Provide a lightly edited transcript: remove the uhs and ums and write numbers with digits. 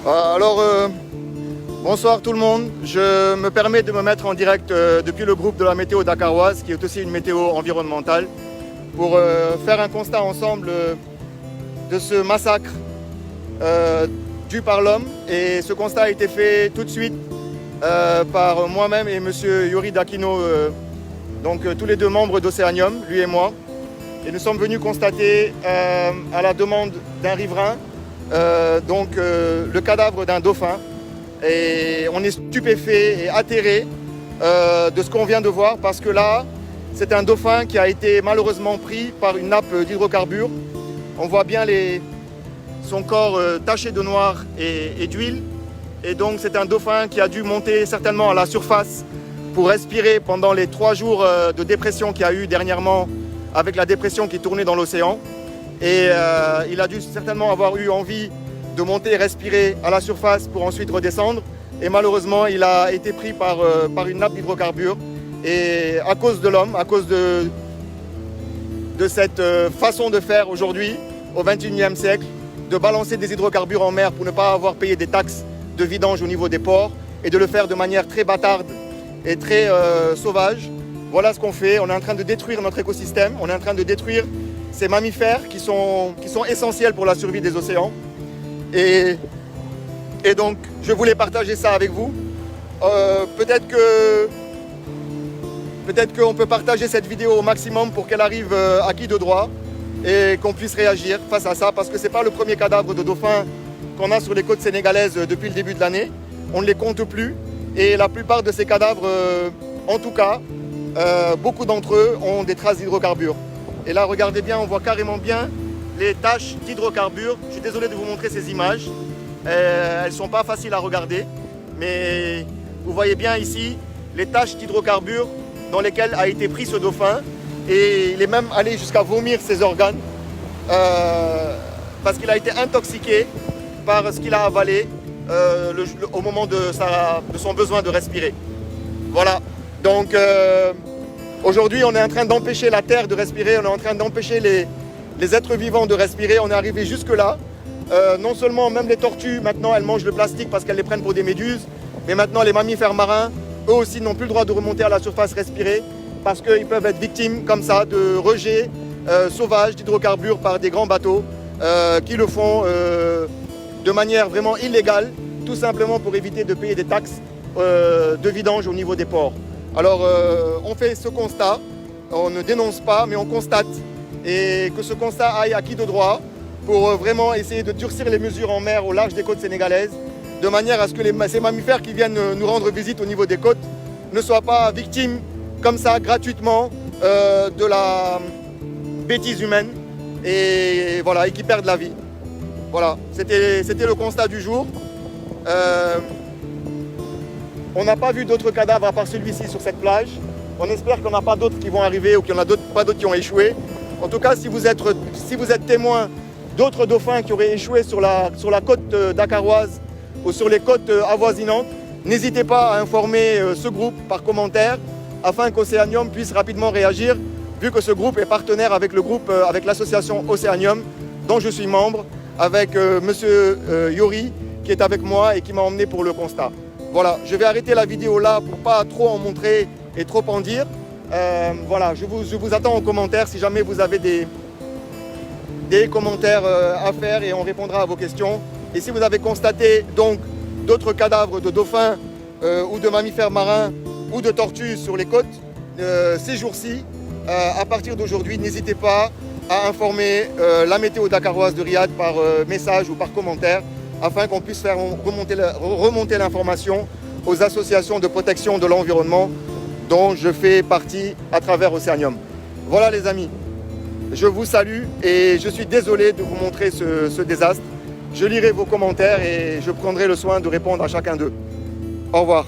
Alors, bonsoir tout le monde. Je me permets de me mettre en direct depuis le groupe de la météo dakaroise, qui est aussi une météo environnementale, pour faire un constat ensemble de ce massacre dû par l'homme. Et ce constat a été fait tout de suite par moi-même et monsieur Yuri Dakino, donc tous les deux membres d'Océanium, lui et moi. Et nous sommes venus constater à la demande d'un riverain le cadavre d'un dauphin, et on est stupéfait et atterré de ce qu'on vient de voir, parce que là c'est un dauphin qui a été malheureusement pris par une nappe d'hydrocarbures. On voit bien son corps taché de noir et d'huile, et donc c'est un dauphin qui a dû monter certainement à la surface pour respirer pendant les 3 jours de dépression qu'il y a eu dernièrement, avec la dépression qui tournait dans l'océan. Et il a dû certainement avoir eu envie de monter et respirer à la surface pour ensuite redescendre. Et malheureusement, il a été pris par une nappe d'hydrocarbures. Et à cause de l'homme, à cause de cette façon de faire aujourd'hui, au XXIe siècle, de balancer des hydrocarbures en mer pour ne pas avoir payé des taxes de vidange au niveau des ports, et de le faire de manière très bâtarde et très sauvage. Voilà ce qu'on fait. On est en train de détruire notre écosystème, on est en train de détruire ces mammifères qui sont essentiels pour la survie des océans. Et donc, je voulais partager ça avec vous. Peut-être qu'on peut partager cette vidéo au maximum pour qu'elle arrive à qui de droit et qu'on puisse réagir face à ça, parce que ce n'est pas le premier cadavre de dauphin qu'on a sur les côtes sénégalaises depuis le début de l'année. On ne les compte plus, et la plupart de ces cadavres, en tout cas, beaucoup d'entre eux ont des traces d'hydrocarbures. Et là, regardez bien, on voit carrément bien les taches d'hydrocarbures. Je suis désolé de vous montrer ces images. Elles ne sont pas faciles à regarder, mais vous voyez bien ici les taches d'hydrocarbures dans lesquelles a été pris ce dauphin. Et il est même allé jusqu'à vomir ses organes parce qu'il a été intoxiqué par ce qu'il a avalé au moment de son besoin de respirer. Voilà, donc aujourd'hui on est en train d'empêcher la terre de respirer, on est en train d'empêcher les êtres vivants de respirer. On est arrivé jusque là. Non seulement même les tortues maintenant elles mangent le plastique parce qu'elles les prennent pour des méduses, mais maintenant les mammifères marins eux aussi n'ont plus le droit de remonter à la surface respirer, parce qu'ils peuvent être victimes comme ça de rejets sauvages d'hydrocarbures par des grands bateaux qui le font de manière vraiment illégale, tout simplement pour éviter de payer des taxes de vidange au niveau des ports. Alors on fait ce constat, on ne dénonce pas mais on constate, et que ce constat aille à qui de droit pour vraiment essayer de durcir les mesures en mer au large des côtes sénégalaises, de manière à ce que ces mammifères qui viennent nous rendre visite au niveau des côtes ne soient pas victimes comme ça gratuitement de la bêtise humaine, et voilà, et qui perdent la vie. Voilà, c'était le constat du jour. On n'a pas vu d'autres cadavres à part celui-ci sur cette plage. On espère qu'il n'y en a pas d'autres qui vont arriver, ou qu'il n'y en a pas d'autres qui ont échoué. En tout cas, si vous êtes témoin d'autres dauphins qui auraient échoué sur la côte dakaroise ou sur les côtes avoisinantes, n'hésitez pas à informer ce groupe par commentaire, afin qu'Océanium puisse rapidement réagir, vu que ce groupe est partenaire avec l'association Océanium, dont je suis membre, avec monsieur Yuri, qui est avec moi et qui m'a emmené pour le constat. Voilà, je vais arrêter la vidéo là pour pas trop en montrer et trop en dire. Voilà, je vous attends en commentaire si jamais vous avez des commentaires à faire, et on répondra à vos questions. Et si vous avez constaté donc d'autres cadavres de dauphins ou de mammifères marins ou de tortues sur les côtes ces jours-ci, à partir d'aujourd'hui, n'hésitez pas à informer la météo dakaroise de Riyad par message ou par commentaire, afin qu'on puisse faire remonter l'information aux associations de protection de l'environnement dont je fais partie à travers Océanium. Voilà les amis, je vous salue et je suis désolé de vous montrer ce désastre. Je lirai vos commentaires et je prendrai le soin de répondre à chacun d'eux. Au revoir.